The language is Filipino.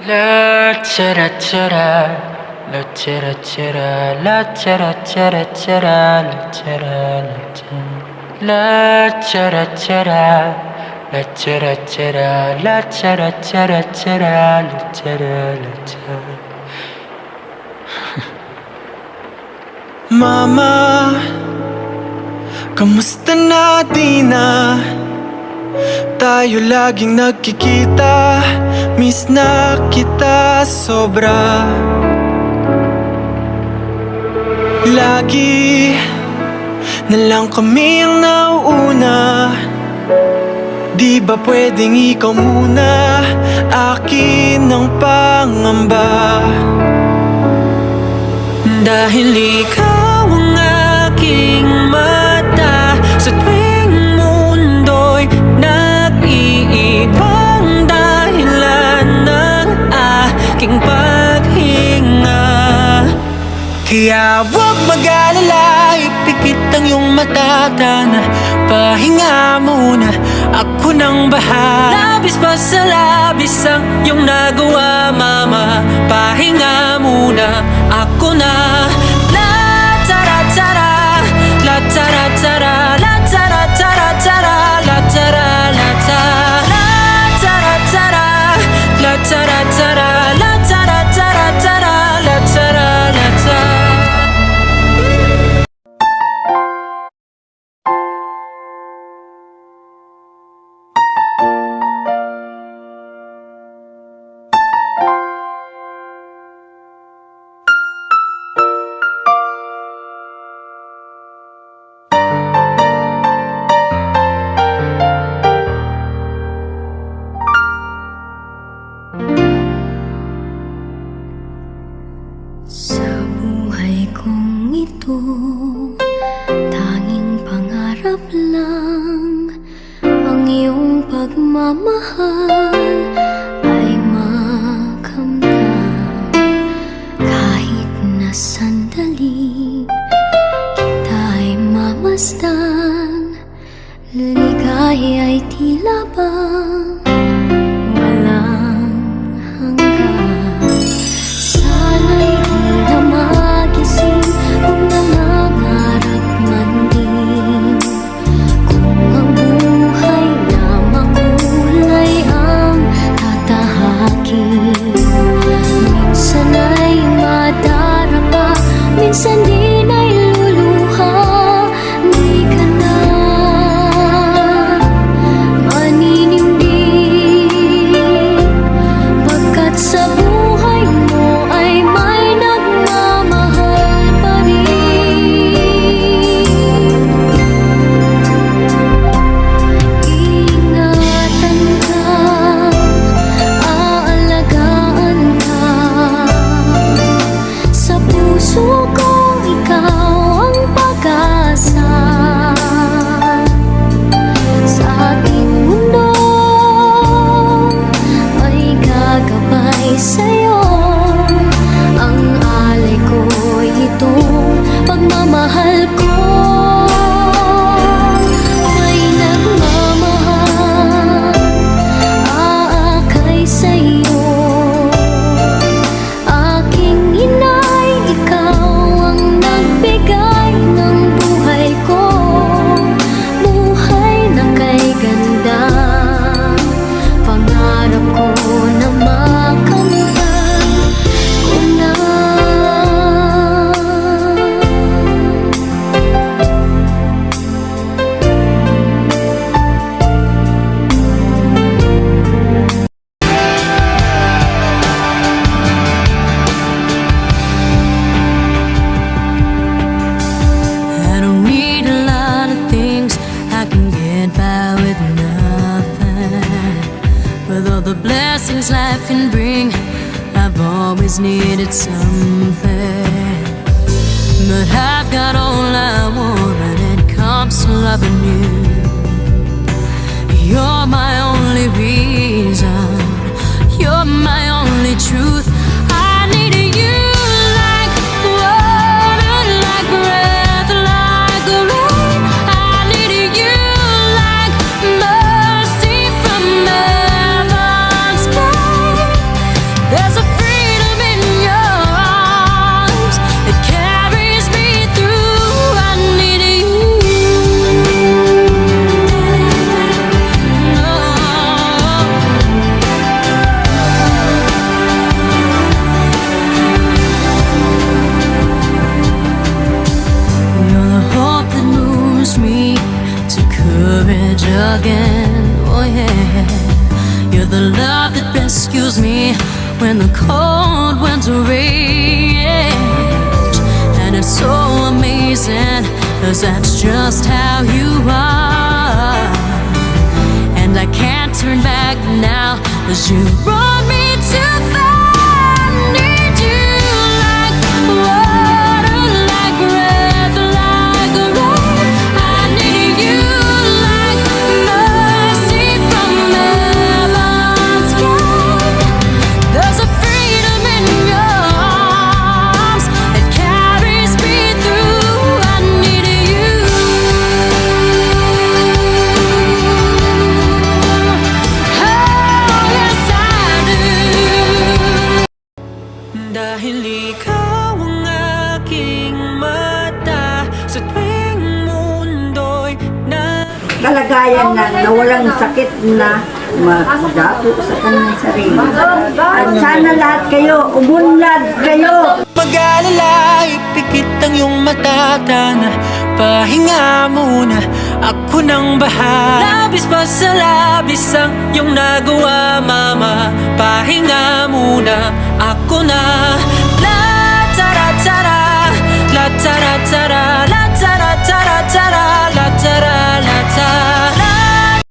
La chara chara, la chara chara, la chara chara chara, la chara la chara. La chara chara, la chara chara, la chara chara chara, la chara la chara. Mama, kamusta na di na? Tayo laging nagkikita, miss na kita sobra. Lagi na lang kami ang nauuna. Di ba pwedeng ikaw muna, akin ang pangamba? Dahil ikaw ang aking mata sa tuwing mundo'y nag-iibang dahilan ng aking paghinga. Kaya huwag mag-alala, ipikit ang iyong mata, tana, pahinga muna, ako nang bahala. Labis pa sa labis ang iyong nagawa, mama, pahinga muna, ako na. La tara tara, la tara tara, la tara tara tara, la tara la tara, la tara tara, la tara tara, la tara tara tara, la tara la tara. Sa buhay kong ito, tanging pangarap lang ang iyong pagmamahal ay makamtan. Kahit na sandali kita'y mamasdan, ligay ay tila bang walang hanggan. Sana'y di na magising kung nangangarap man din, kung ang buhay na makulay ang tatahakin. Minsan ay madarapa, minsan din ay luluha. Di ka na maninindig, pagkat sa buhay mo ay may nagmamahal pa rin. Ingatan ka, aalagaan ka, sa puso kong ikaw ang pag-asa. Sa ating mundo ay gagabay sa'yo, ang alay ko'y itong pagmamahal ko. May nagmamahal, aakay sa'yo. Aking inay, ikaw ang nagbigay ng buhay ko, buhay na kay ganda. Pangarap ko na makamtan ko na. I don't need a lot of things, I can get by with nothing. With all the blessings life can bring, I've always needed something. But I've got all I want when it comes to loving you. You're my only reason, you're my only truth. I need you like water, like breath, like rain. I need you like mercy from heaven's sky. choose me when the cold winter rage. And it's so amazing, 'cause that's just how you are. And I can't turn back now, 'cause you brought me too far. Need you like water, like breath, like rain. I need you like mercy from heaven's gate. There's a freedom in your arms that carries me through. I need you. Oh, yes I do. Dahil ikaw ang aking mata sa tuwing mundo'y na kalagayan na walang sakit na magapo sa kanyang sarili. At sana lahat kayo, umunlad kayo. Mag-alala, ipikit ang iyong mata, tana. Pahinga muna, ako nang bahala. Labis pa sa labis ang iyong nagawa, mama. Pahinga muna, ako na